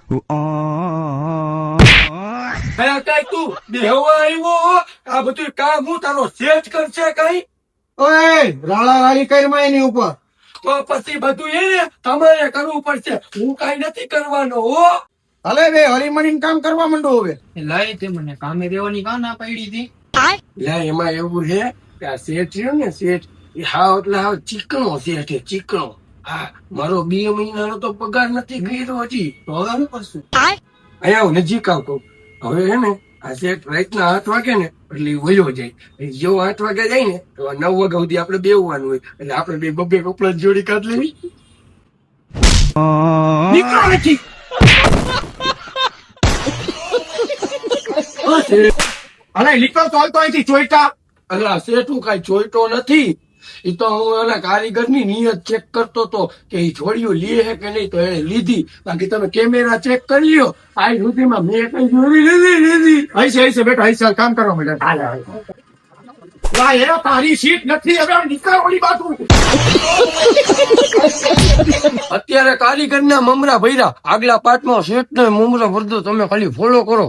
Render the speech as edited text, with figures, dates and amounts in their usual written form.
કઈ તું બેહવા આવ્યો? આ બધું કામ હું તારો સેટ કરશે કઈ? ઓય રાળા રાળી કરમાં એની ઉપર તો પછી બધું એને તમારે કરવું પડશે, હું કઈ નથી કરવાનો હો. હાલે બે હરીમણીને કામ કરવા માંડો હવે. લઈ તે મને કામે દેવાની કા ના પાડી હતી. લે એમાં એવું છે કે આ શેઠ છે ને શેઠ, એ હાવ એટલે હાવ ચીકણો શેઠ છે, ચીકણો. હા, મારો 2 મહિનાનો તો પગાર નથી કર્યો હજી. તો હવે શું કરશું? અહીંયા આવ, નજીક આવ કહું. હવે હે ને આ શેઠ રાતના 8 વાગે ને એટલે ઈ વયો જાય. જેવો 8 વાગે જાય ને તો 9 વાગ્યા સુધી આપણે બેહવાનું હોય, એટલે આપણે બે બબ્બે કપડા જોડી કાઢ લેવી. નીકળો નથી. અરે નીકળ તો અહીંથી ચોઈટા. અલા શેઠું કઈ જોઈતો નથી. એ તો હું એના કારીગરની નિયત ચેક કરતો હતો કે એ જોડીઓ લે છે કે નહીં, તો એને લીધી. બાકી તમે કેમેરા ચેક કરી લ્યો, આ સુધીમાં મેં કઈ જોડી લીધી. હૈસે બેટા હૈસે કામ કરવા માંડ્યા. લા એ તારી સીટ નથી હવે નીકળ ઓલી બાજુ. અત્યારે કારીગરના મમરા ભર્યા, આગલા પાર્ટમાં શેઠ ને મમરા ભરતો, તમે ખાલી ફોલો કરો.